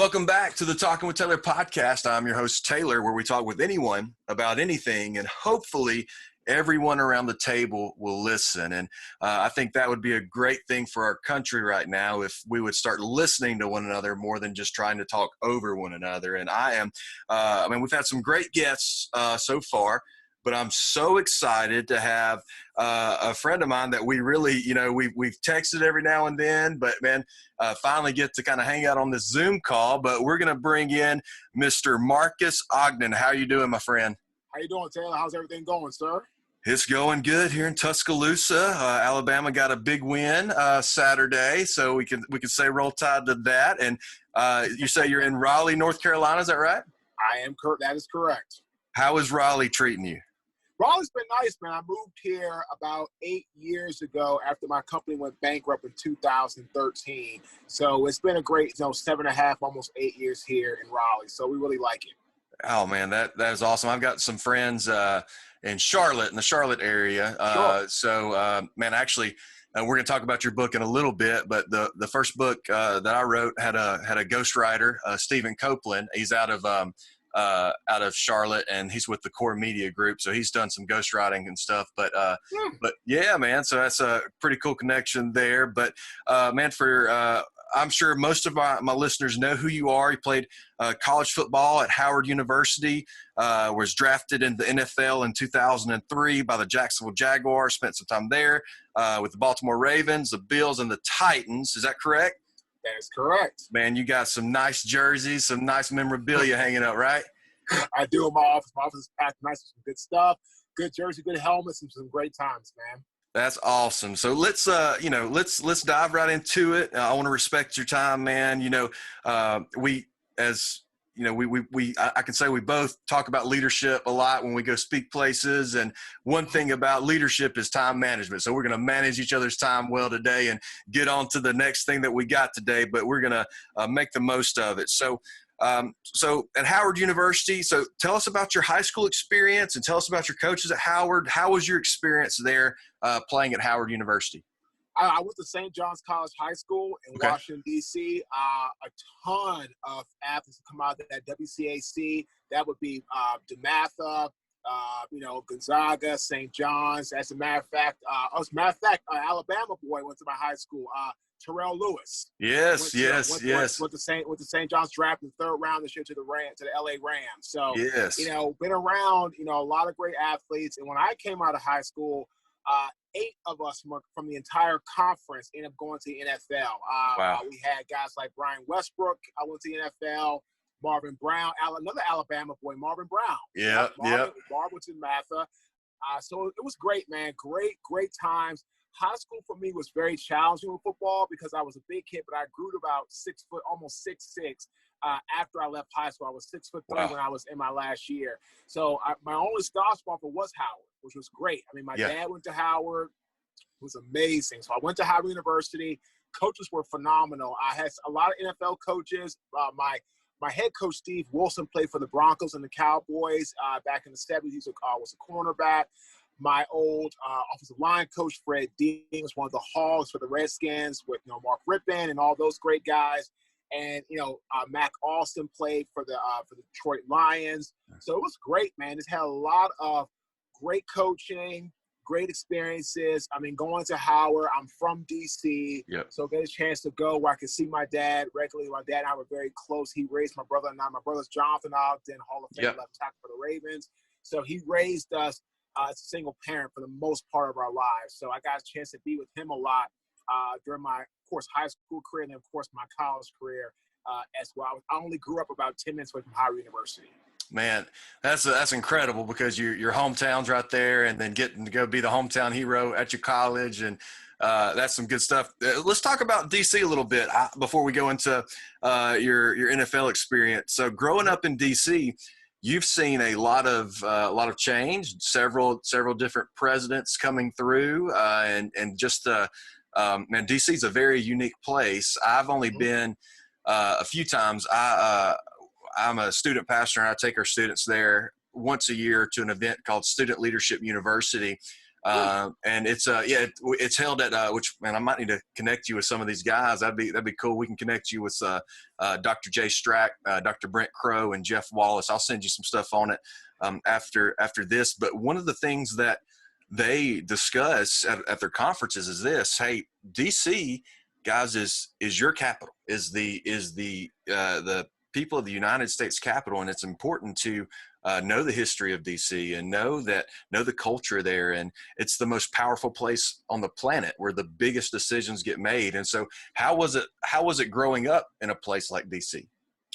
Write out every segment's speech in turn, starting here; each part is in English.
Welcome back to the Talking with Taylor podcast. I'm your host, Taylor, where we talk with anyone about anything, and hopefully everyone around the table will listen. And I think that would be a great thing for our country right now if we would start listening to one another more than just trying to talk over one another. And we've had some great guests so far, but I'm so excited to have a friend of mine that we really, we've texted every now and then, but man, finally get to kind of hang out on this Zoom call. But we're going to bring in Mr. Marcus Ogden. How you doing, my friend? How you doing, Taylor? How's everything going, sir? It's going good here in Tuscaloosa. Alabama got a big win Saturday, so we can say roll tide to that. And you say you're in Raleigh, North Carolina, is that right? I am correct. That is correct. How is Raleigh treating you? Raleigh's been nice, man. I moved here about 8 years ago after my company went bankrupt in 2013. So it's been a great, 7.5, almost 8 years here in Raleigh. So we really like it. Oh man, that is awesome. I've got some friends in Charlotte, in the Charlotte area. Sure. We're going to talk about your book in a little bit, but the first book that I wrote had a ghostwriter, Stephen Copeland. He's out of Charlotte, and he's with the Core Media Group, so he's done some ghostwriting and stuff. But yeah, man, so that's a pretty cool connection there. But I'm sure most of my listeners know who you are. You played college football at Howard University, was drafted in the NFL in 2003 by the Jacksonville Jaguars, spent some time there with the Baltimore Ravens, the Bills, and the Titans. Is that correct? That is correct. Man, you got some nice jerseys, some nice memorabilia hanging up, right? I do in my office. My office is packed nice with some good stuff, good jersey, good helmets, and some great times, man. That's awesome. So let's dive right into it. I want to respect your time, man. I can say we both talk about leadership a lot when we go speak places. And one thing about leadership is time management. So we're going to manage each other's time well today and get on to the next thing that we got today, but we're going to make the most of it. So at Howard University, so tell us about your high school experience and tell us about your coaches at Howard. How was your experience there playing at Howard University? I went to St. John's College High School in Washington, D.C. A ton of athletes come out of that WCAC. That would be DeMatha, Gonzaga, St. John's. As a matter of fact, Alabama boy went to my high school. Terrell Lewis. Yes. Went to St. John's draft in the third round this year to the LA Rams. So, yes. Been around, a lot of great athletes. And when I came out of high school, 8 of us from the entire conference ended up going to the NFL. Wow. We had guys like Brian Westbrook. I went to the NFL. Marvin Brown, another Alabama boy, Marvin Brown. Yeah. Marvin went to Matha. So it was great, man. Great times. High school for me was very challenging with football because I was a big kid, but I grew to about 6 foot, almost 6'6". After I left high school, I was 6'3" when I was in my last year. So my only scholarship offer was Howard, which was great. I mean, my dad went to Howard. It was amazing. So I went to Howard University. Coaches were phenomenal. I had a lot of NFL coaches. My head coach, Steve Wilson, played for the Broncos and the Cowboys back in the 70s. He was a cornerback. My old offensive line coach, Fred Dean, was one of the hogs for the Redskins with Mark Rippon and all those great guys. And, Mac Austin played for the Detroit Lions. So it was great, man. Just had a lot of great coaching, great experiences. I mean, going to Howard, I'm from D.C., so get a chance to go where I could see my dad regularly. My dad and I were very close. He raised my brother and I. My brother's Jonathan Ogden, Hall of Fame left tackle for the Ravens. So he raised us as a single parent for the most part of our lives. So I got a chance to be with him a lot during my, of course, high school career and then, of course, my college career as well. I only grew up about 10 minutes away from Howard University. Man, that's incredible because your hometown's right there, and then getting to go be the hometown hero at your college, and that's some good stuff. Let's talk about DC a little bit before we go into your NFL experience. So, growing up in DC, you've seen a lot of change, several different presidents coming through, and just man, DC is a very unique place. I've only been a few times. I'm a student pastor, and I take our students there once a year to an event called Student Leadership University. And it's it's held at which, man, I might need to connect you with some of these guys. That'd be cool. We can connect you with Dr. Jay Strack, Dr. Brent Crow, and Jeff Wallace. I'll send you some stuff on it after this. But one of the things that they discuss at their conferences is this: hey, DC, guys, is your capital, is the people of the United States capital, and it's important to know the history of DC and know the culture there, and it's the most powerful place on the planet where the biggest decisions get made. And so, how was it growing up in a place like DC?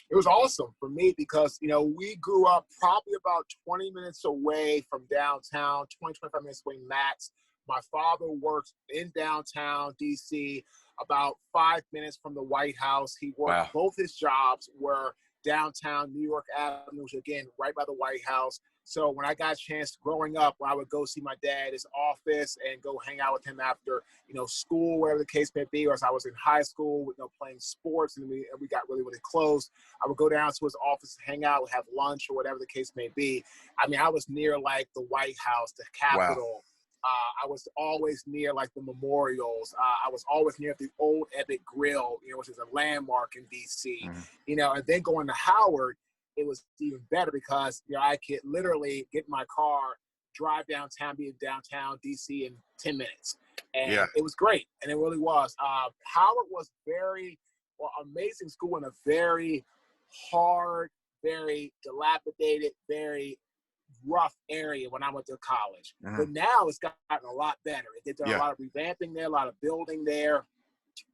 It was awesome for me because, we grew up probably about 20 minutes away from downtown, 25 minutes away max. My father works in downtown DC, about 5 minutes from the White House. He worked, Wow. Both his jobs were downtown New York Avenue, which again, right by the White House. So when I got a chance growing up, I would go see my dad at his office and go hang out with him after, school, whatever the case may be, or as I was in high school, playing sports, and we got really, really close. I would go down to his office, hang out, have lunch, or whatever the case may be. I mean, I was near like the White House, the Capitol. Wow. I was always near like the memorials. I was always near the old Epic Grill, which is a landmark in DC. Mm-hmm. And then going to Howard, it was even better because I could literally get in my car, drive downtown, be in downtown DC in 10 minutes, and It was great, and it really was. Howard was amazing school in a very hard, very dilapidated, very rough area when I went to college. Mm-hmm. But now it's gotten a lot better. They've done a lot of revamping there, a lot of building there.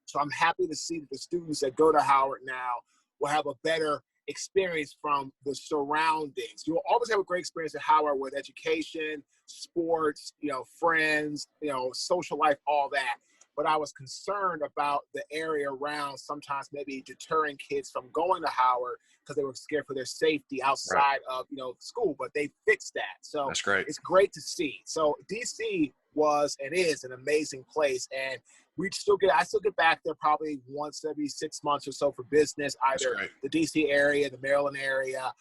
So I'm happy to see that the students that go to Howard now will have a better experience from the surroundings. You'll always have a great experience at Howard with education, sports, friends, social life, all that. But I was concerned about the area around, sometimes maybe deterring kids from going to Howard because they were scared for their safety outside of, school. But they fixed that. So that's great. It's great to see. So DC was and is an amazing place. And I still get back there probably once every 6 months or so for business, either the DC area, the Maryland area.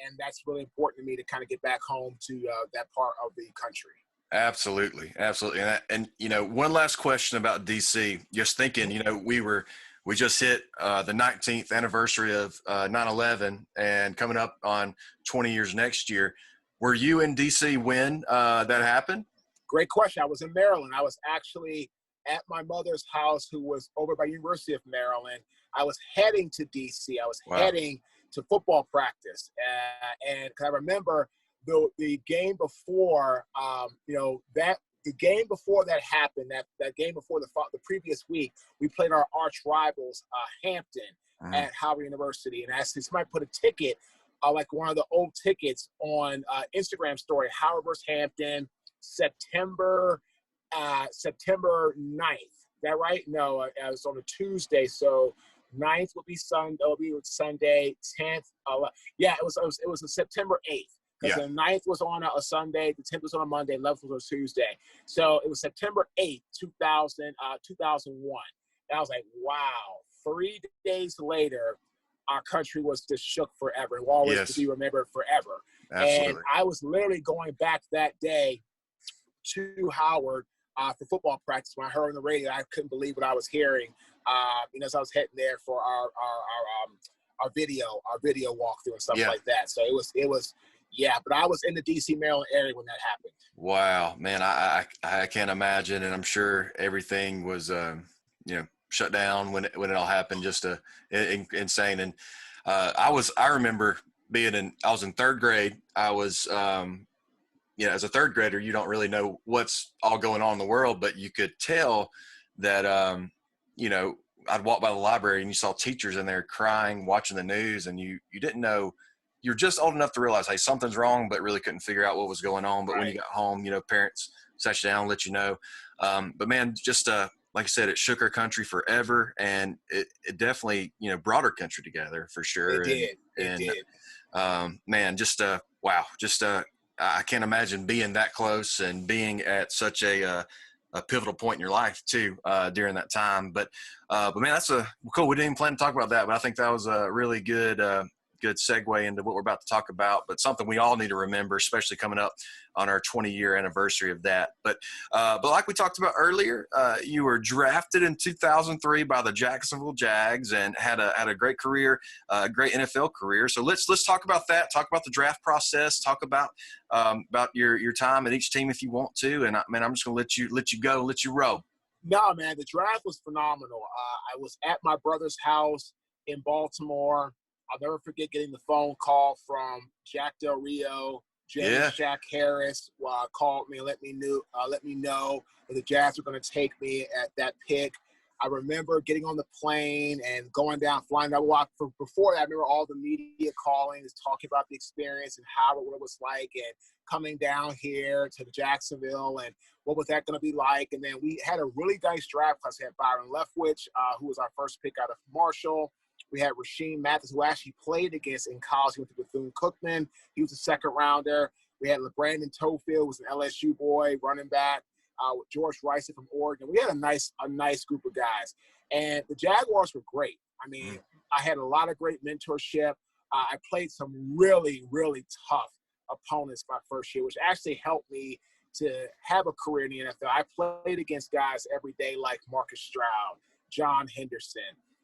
And that's really important to me to kind of get back home to that part of the country. Absolutely. And one last question about DC. Just thinking, we just hit the 19th anniversary of 9/11, and coming up on 20 years next year. Were you in DC when that happened? Great question. I was in Maryland. I was actually at my mother's house, who was over by University of Maryland. I was heading to DC. I was heading to football practice, and I remember the game before, the game before that happened, that game before the previous week, we played our arch rivals, Hampton, at Howard University. And actually, somebody put a ticket, like one of the old tickets, on Instagram story, Howard versus Hampton, September 9th. Is that right? No, it was on a Tuesday. So 9th would be Sunday, 10th. It was a September 8th. Because the 9th was on a Sunday, the 10th was on a Monday, 11th was on a Tuesday. So it was September 8th, 2001. And I was like, wow, 3 days later, our country was just shook forever. It will always be remembered forever. Absolutely. And I was literally going back that day to Howard for football practice. When I heard on the radio, I couldn't believe what I was hearing. As I was heading there for our video walkthrough and stuff like that. So it was. Yeah, but I was in the D.C., Maryland area when that happened. Wow, man, I can't imagine, and I'm sure everything was, shut down when it all happened. Just insane. And I remember I was in third grade. I was, as a third grader, you don't really know what's all going on in the world, but you could tell that, I'd walk by the library and you saw teachers in there crying, watching the news, and you didn't know. You're just old enough to realize, hey, something's wrong, but really couldn't figure out what was going on. But when you got home, parents sat you down and let you know. But man, just like I said, it shook our country forever, and it definitely, brought our country together for sure. It did. Man, wow. I can't imagine being that close and being at such a pivotal point in your life too, during that time. But man, that's cool. We didn't even plan to talk about that, but I think that was a really good, good segue into what we're about to talk about, but something we all need to remember, especially coming up on our 20-year anniversary of that. But like we talked about earlier, you were drafted in 2003 by the Jacksonville Jags and had a great career, a great NFL career. So let's talk about that. Talk about the draft process. Talk about your time at each team if you want to. And I'm just gonna let you go, let you roll. No, man, the draft was phenomenal. I was at my brother's house in Baltimore. I'll never forget getting the phone call from Jack Del Rio. James Shaq Harris called me and let me know that the Jazz were going to take me at that pick. I remember getting on the plane and flying down. Before that, I remember all the media calling, talking about the experience and what it was like, and coming down here to Jacksonville and what was that going to be like. And then we had a really nice draft class. We had Byron Leftwich, who was our first pick out of Marshall. We had Rasheem Mathis, who actually played against in college. He went to Bethune-Cookman. He was a second-rounder. We had LeBrandon Tofield, who was an LSU boy, running back, with George Rice from Oregon. We had a nice group of guys. And the Jaguars were great. I mean, I had a lot of great mentorship. I played some really, really tough opponents my first year, which actually helped me to have a career in the NFL. I played against guys every day like Marcus Stroud, John Henderson.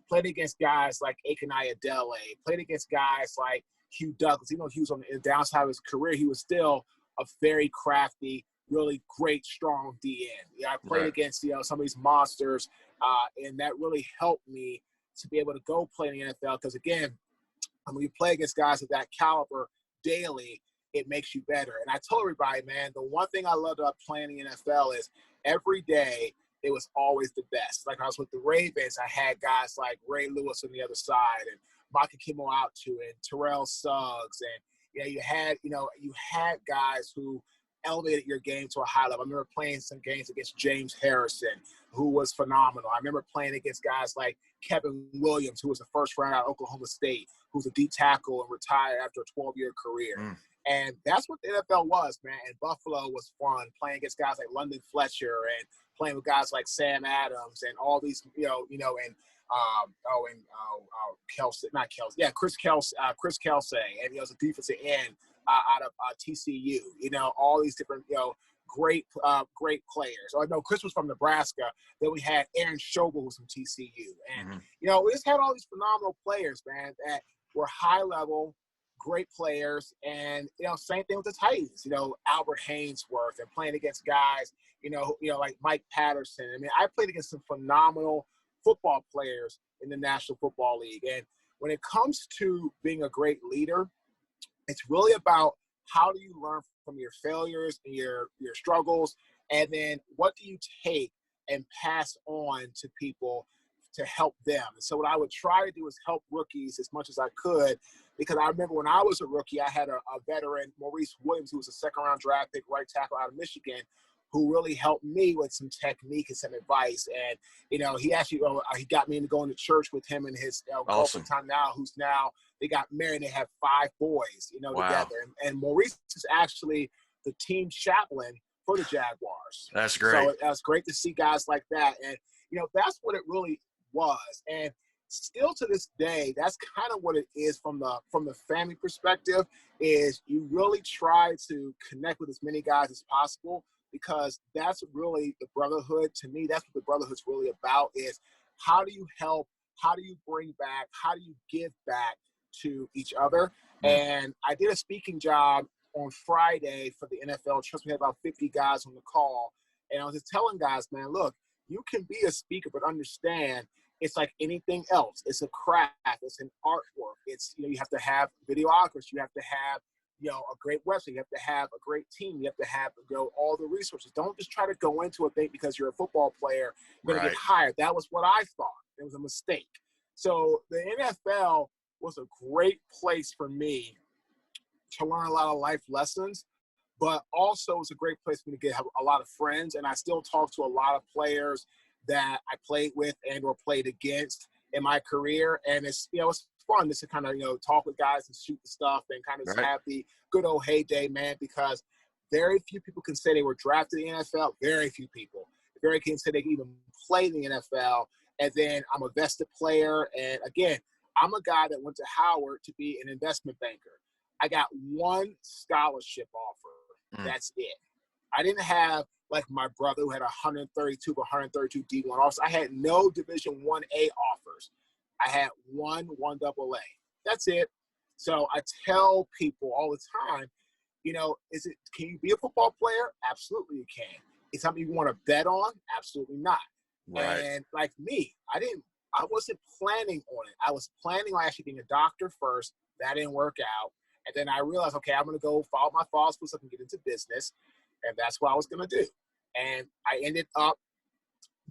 Played against guys like Akinai Adele, played against guys like Hugh Douglas. Even though he was on the downside of his career, he was still a very crafty, really great, strong DN. I played against, some of these monsters, and that really helped me to be able to go play in the NFL. Because, again, when you play against guys of that caliber daily, it makes you better. And I told everybody, man, the one thing I loved about playing in the NFL is every day – it was always the best. Like I was with the Ravens, I had guys like Ray Lewis on the other side, and Micah Kimmel out to, and Terrell Suggs, and you had guys who elevated your game to a high level. I remember playing some games against James Harrison, who was phenomenal. I remember playing against guys like Kevin Williams, who was the first round out of Oklahoma State, who's a D tackle and retired after a 12-year career. And that's what the NFL was, man. And Buffalo was fun, playing against guys like London Fletcher and playing with guys like Sam Adams and all these, Chris Kelsey, and he was a defensive end out of TCU. All these different, great players. I know Chris was from Nebraska. Then we had Aaron Schobel, who was from TCU, and we just had all these phenomenal players, man, that were high level, great players. And same thing with the Titans. Albert Haynesworth, and playing against guys, like Mike Patterson. I mean, I played against some phenomenal football players in the National Football League. And when it comes to being a great leader, it's really about how do you learn from your failures and your struggles, and then what do you take and pass on to people to help them. And so what I would try to do is help rookies as much as I could, because I remember when I was a rookie, I had a veteran, Maurice Williams, who was a second-round draft pick, right tackle out of Michigan, who really helped me with some technique and some advice. And, he actually he got me into going to church with him and his girlfriend time now, who's now, they got married and they have 5 boys, together. And Maurice is actually the team chaplain for the Jaguars. That's great. So it's great to see guys like that. And, that's what it really was. And still to this day, that's kind of what it is from the family perspective, is you really try to connect with as many guys as possible, because that's really the brotherhood. To me, that's what the brotherhood's really about, is how do you help, how do you bring back, how do you give back to each other. And I did a speaking job on Friday for the NFL. Trust me, we had about 50 guys on the call. And I was just telling guys, man, look, you can be a speaker, but understand it's like anything else. It's a craft. It's an artwork. It's, you have to have videographers. You have to have, a great website. You have to have a great team. You have to have, all the resources. Don't just try to go into a thing because you're a football player, you're going to get hired. That was what I thought. It was a mistake. So the NFL was a great place for me to learn a lot of life lessons, but also it's a great place for me to have a lot of friends. And I still talk to a lot of players that I played with and or played against in my career. And it's, it's fun just to kind of, talk with guys and shoot the stuff and kind of just have the good old heyday, man, because very few people can say they were drafted in the NFL. Very few people. Very few can say they can even play in the NFL. And then I'm a vested player. And again, I'm a guy that went to Howard to be an investment banker. I got one scholarship offer. That's it. I didn't have like my brother who had 132 or 132 D1 offers. I had no Division 1A offers. I had one AA. That's it. So I tell people all the time, you know, can you be a football player? Absolutely you can. Is something you want to bet on? Absolutely not. Right. And like me, I wasn't planning on it. I was planning on actually being a doctor first. That didn't work out. And then I realized, okay, I'm going to go follow my father's footsteps so I can get into business. And that's what I was going to do. And I ended up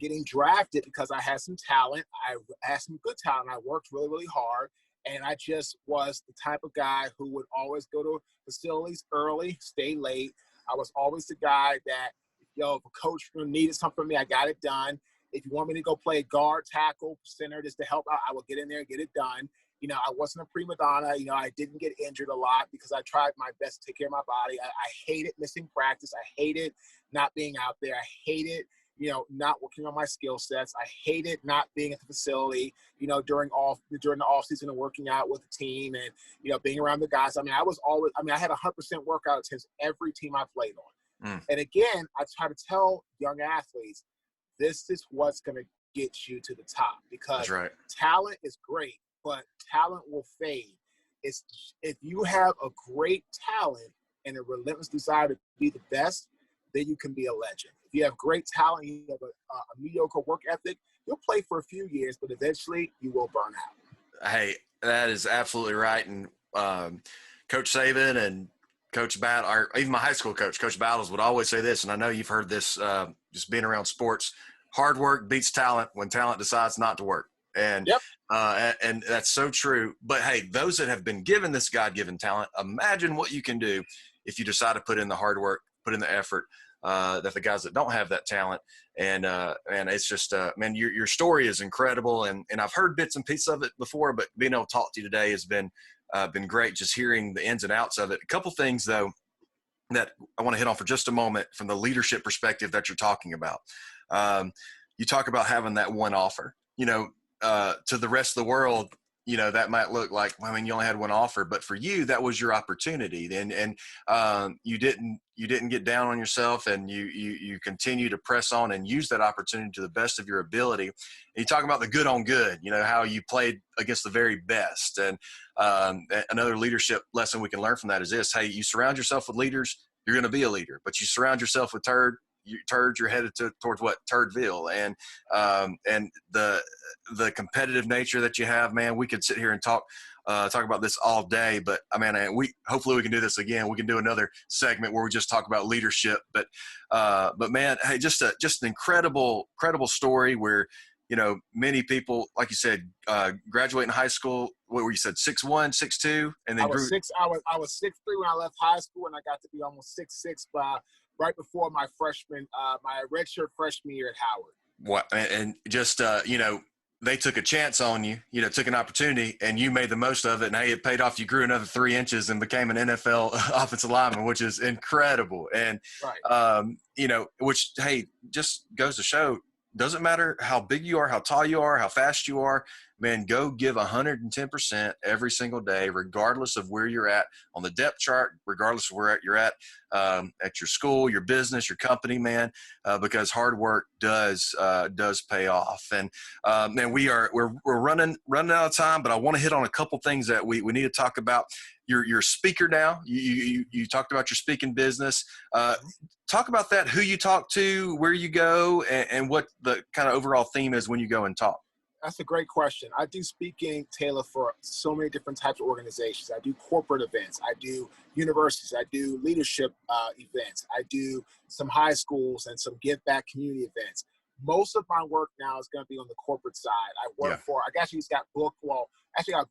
getting drafted because I had some talent. I had some good talent. I worked really, really hard. And I just was the type of guy who would always go to facilities early, stay late. I was always the guy that, yo, if a coach needed something from me, I got it done. If you want me to go play guard, tackle, center, just to help out, I will get in there and get it done. You know, I wasn't a prima donna. You know, I didn't get injured a lot because I tried my best to take care of my body. I hated missing practice. I hated not being out there. I hated, you know, not working on my skill sets. I hated not being at the facility, you know, during the off season and working out with the team and, you know, being around the guys. I mean, I had 100% workout attempts every team I played on. And again, I try to tell young athletes, this is what's going to get you to the top because talent is great, but talent will fade. It's if you have a great talent and a relentless desire to be the best, then you can be a legend. If you have great talent, you have a mediocre work ethic, you'll play for a few years, but eventually you will burn out. Hey, that is absolutely right. And Coach Saban and Coach Battle, or even my high school coach, Coach Battles, would always say this, and I know you've heard this just being around sports: hard work beats talent when talent decides not to work. And and that's so true. But hey, those that have been given this God-given talent, imagine what you can do if you decide to put in the hard work, put in the effort. That the guys that don't have that talent, and it's just man, your story is incredible, and I've heard bits and pieces of it before, but being able to talk to you today has been great. Just hearing the ins and outs of it. A couple things though that I want to hit on for just a moment from the leadership perspective that you're talking about. You talk about having that one offer. You know, to the rest of the world, you know, that might look like, I mean, you only had one offer, but for you, that was your opportunity. And you didn't get down on yourself, and you continue to press on and use that opportunity to the best of your ability. And you talk about the good on good, you know, how you played against the very best. And another leadership lesson we can learn from that is this: hey, you surround yourself with leaders, you're going to be a leader, but you surround yourself with turds, you're headed towards what? Turdville. And the competitive nature that you have, man, we could sit here and talk about this all day, but I mean, hopefully we can do this again. We can do another segment where we just talk about leadership, but man, hey, just an incredible story where, you know, many people, like you said, graduating high school, what were you said, 6'1", 6'2", and then I was 6'3" when I left high school, and I got to be almost 6'6" by right before my redshirt freshman year at Howard. What, and just, you know, they took a chance on you, you know, took an opportunity, and you made the most of it. And hey, it paid off. You grew another 3 inches and became an NFL offensive lineman, which is incredible. And, you know, which, hey, just goes to show, doesn't matter how big you are, how tall you are, how fast you are, man, go give 110% every single day, regardless of where you're at on the depth chart, regardless of where you're at your school, your business, your company, man, because hard work does pay off. And man, we're running out of time, but I want to hit on a couple things that we need to talk about. You're a speaker now. You talked about your speaking business. Talk about that, who you talk to, where you go, and what the kind of overall theme is when you go and talk. That's a great question. I do speaking, Taylor, for so many different types of organizations. I do corporate events. I do universities. I do leadership events. I do some high schools and some give back community events. Most of my work now is going to be on the corporate side. I actually got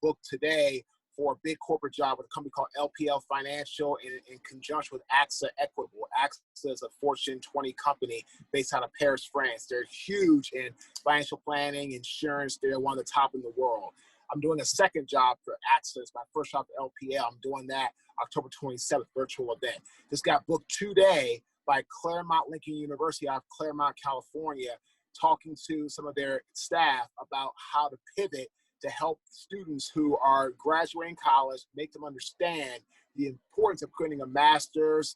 booked today for a big corporate job with a company called LPL Financial in conjunction with AXA Equitable. AXA is a Fortune 20 company based out of Paris, France. They're huge in financial planning, insurance. They're one of the top in the world. I'm doing a second job for AXA. It's my first job for LPL. I'm doing that October 27th, virtual event. Just got booked today by Claremont Lincoln University out of Claremont, California, talking to some of their staff about how to pivot to help students who are graduating college, make them understand the importance of creating a master's,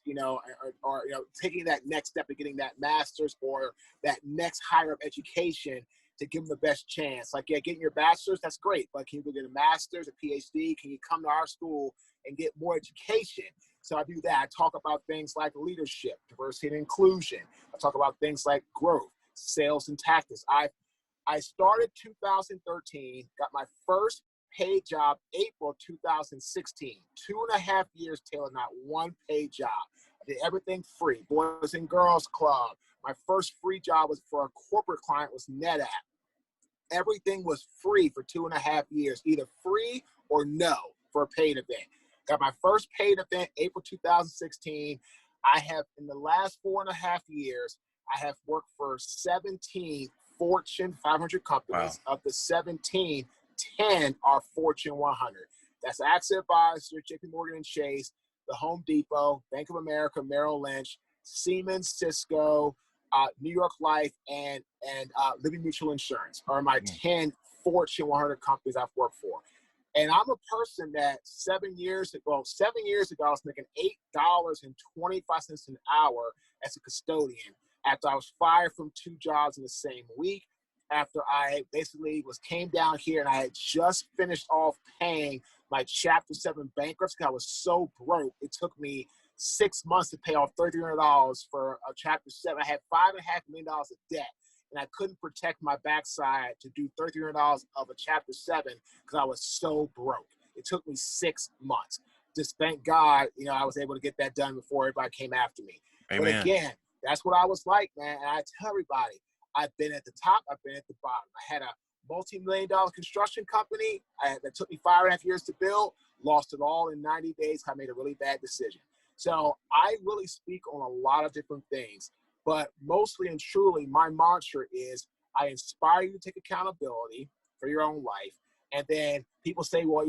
or taking that next step of getting that master's or that next higher up education to give them the best chance. Like, yeah, getting your bachelor's, that's great, but can you go get a master's, a PhD? Can you come to our school and get more education? So I do that. I talk about things like leadership, diversity and inclusion. I talk about things like growth, sales and tactics. I started 2013, got my first paid job April 2016. 2.5 years, Taylor, not one paid job. I did everything free. Boys and Girls Club. My first free job was for a corporate client, was NetApp. Everything was free for 2.5 years, either free or no for a paid event. Got my first paid event April 2016. I have, in the last 4.5 years, I have worked for 17 Fortune 500 companies. Wow. Of the 17, 10 are Fortune 100. That's AXA Advisor, JP Morgan and Chase, the Home Depot, Bank of America, Merrill Lynch, Siemens, Cisco, New York Life, and Living Mutual Insurance are my 10 Fortune 100 companies I've worked for. And I'm a person that 7 years ago, I was making $8.25 an hour as a custodian after I was fired from 2 jobs in the same week, after I basically came down here and I had just finished off paying my Chapter 7 bankruptcy because I was so broke. It took me 6 months to pay off $3,300 for a Chapter 7. I had $5.5 million of debt, and I couldn't protect my backside to do $3,300 of a Chapter 7 because I was so broke. It took me 6 months. Just thank God, I was able to get that done before everybody came after me. Amen. But again, that's what I was like, man. And I tell everybody, I've been at the top, I've been at the bottom. I had a multi-million-dollar construction company that took me 5.5 years to build, lost it all in 90 days. I made a really bad decision. So I really speak on a lot of different things, but mostly and truly, my mantra is I inspire you to take accountability for your own life. And then people say, well,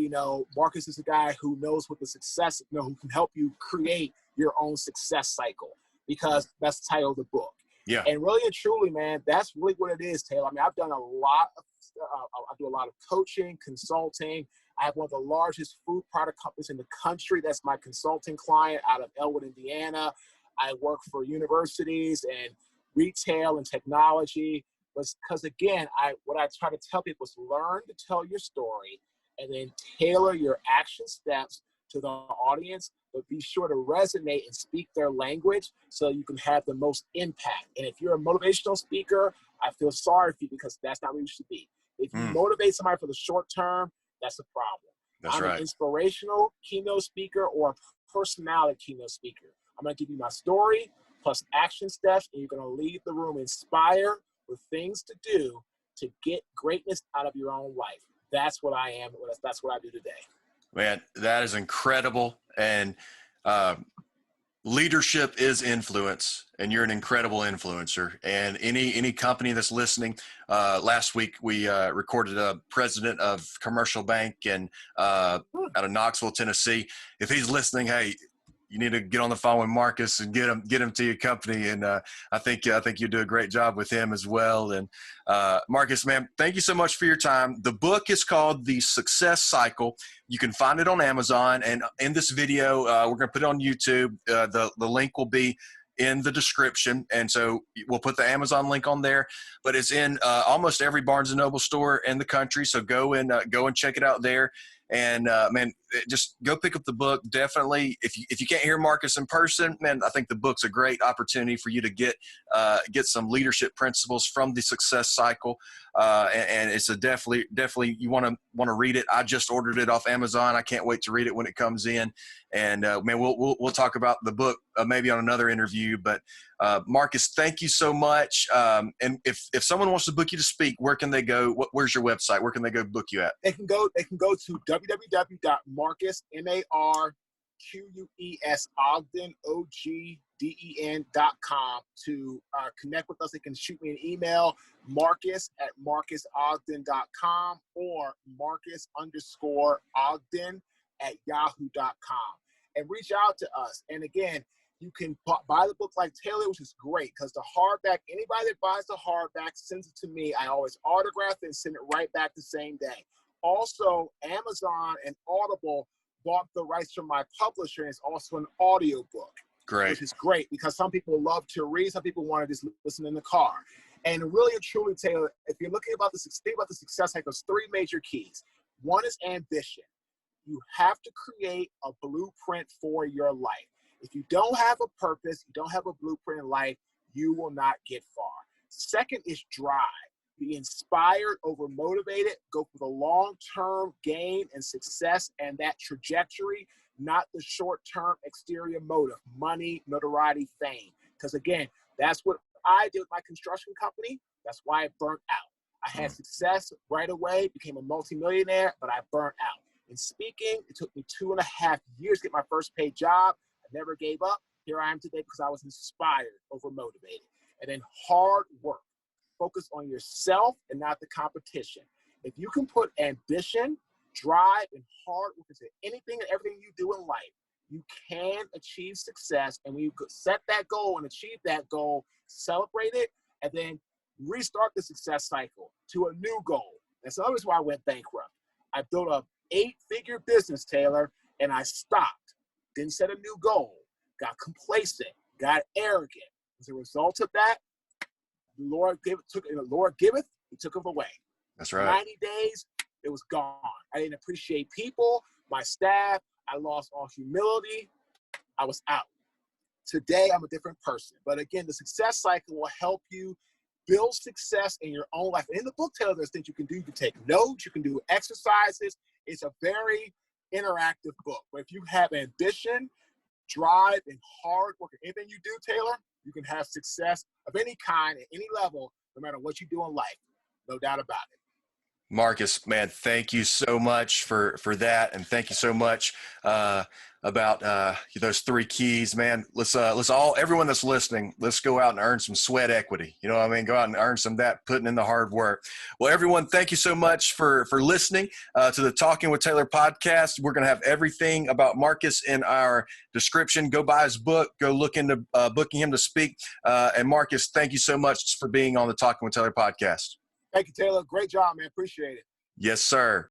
Marcus is a guy who knows what the success, who can help you create your own success cycle, because that's the title of the book. Yeah. And really and truly, man, that's really what it is, Taylor. I mean, I've done a lot of, I do a lot of coaching, consulting. I have one of the largest food product companies in the country. That's my consulting client out of Elwood, Indiana. I work for universities and retail and technology. Because again, what I try to tell people is learn to tell your story and then tailor your action steps to the audience, but be sure to resonate and speak their language so you can have the most impact. And if you're a motivational speaker, I feel sorry for you because that's not where you should be. If you motivate somebody for the short term, that's a problem. That's I'm right. an inspirational keynote speaker or a personality keynote speaker. I'm going to give you my story plus action steps, and you're going to leave the room inspired with things to do to get greatness out of your own life. That's what I am. That's what I do today. Man, that is incredible. And leadership is influence, and you're an incredible influencer. And any company that's listening, last week we recorded a president of commercial bank and out of Knoxville, Tennessee. If he's listening, hey, you need to get on the phone with Marcus and get him to your company. And I think you do a great job with him as well. And Marcus, man, thank you so much for your time. The book is called The Success Cycle. You can find it on Amazon. And in this video, we're going to put it on YouTube. The link will be in the description. And so we'll put the Amazon link on there, but it's in almost every Barnes & Noble store in the country. So go and check it out there. And man, just go pick up the book. Definitely, if you can't hear Marcus in person, man, I think the book's a great opportunity for you to get some leadership principles from the success cycle. And it's a definitely you want to read it. I just ordered it off Amazon. I can't wait to read it when it comes in. And man, we'll talk about the book maybe on another interview. But Marcus, thank you so much. And if someone wants to book you to speak, where can they go? Where's your website? Where can they go book you at? They can go to www.marcus, MARQUES, Ogden, OGDEN.com to connect with us. They can shoot me an email, Marcus@marcusogden.com or Marcus_Ogden@yahoo.com, and reach out to us. And again, you can buy the book like Taylor, which is great because the hardback, anybody that buys the hardback sends it to me. I always autograph it and send it right back the same day. Also, Amazon and Audible bought the rights from my publisher, and it's also an audio book. Great. Which is great because some people love to read, some people want to just listen in the car. And really and truly, Taylor, if you're looking about think about the success hack, there's three major keys. One is ambition. You have to create a blueprint for your life. If you don't have a purpose, you don't have a blueprint in life, you will not get far. Second is drive. Be inspired over motivated. Go for the long-term gain and success and that trajectory, not the short-term exterior motive, money, notoriety, fame. Because again, that's what I did with my construction company. That's why I burnt out. I had success right away, became a multimillionaire, but I burnt out. In speaking, it took me 2.5 years to get my first paid job. I never gave up. Here I am today because I was inspired over motivated. And then hard work. Focus on yourself and not the competition. If you can put ambition, drive, and hard work into anything and everything you do in life, you can achieve success. And when you set that goal and achieve that goal, celebrate it, and then restart the success cycle to a new goal. And so that was why I went bankrupt. I built a 8-figure business, Taylor, and I stopped. Didn't set a new goal. Got complacent. Got arrogant. As a result of that, the Lord giveth, he took it away. That's right. 90 days, it was gone. I didn't appreciate people, my staff. I lost all humility. I was out. Today, I'm a different person. But again, the success cycle will help you build success in your own life. And in the book, Taylor, there's things you can do. You can take notes. You can do exercises. It's a very interactive book. But if you have ambition, drive, and hard work, anything you do, Taylor, you can have success of any kind at any level, no matter what you do in life. No doubt about it. Marcus, man, thank you so much for that, and thank you so much about those 3 keys, man. Let's all, everyone that's listening, let's go out and earn some sweat equity. You know what I mean? Go out and earn some of that, putting in the hard work. Well, everyone, thank you so much for listening to the Talking with Taylor podcast. We're going to have everything about Marcus in our description. Go buy his book. Go look into booking him to speak. And Marcus, thank you so much for being on the Talking with Taylor podcast. Thank you, Taylor. Great job, man. Appreciate it. Yes, sir.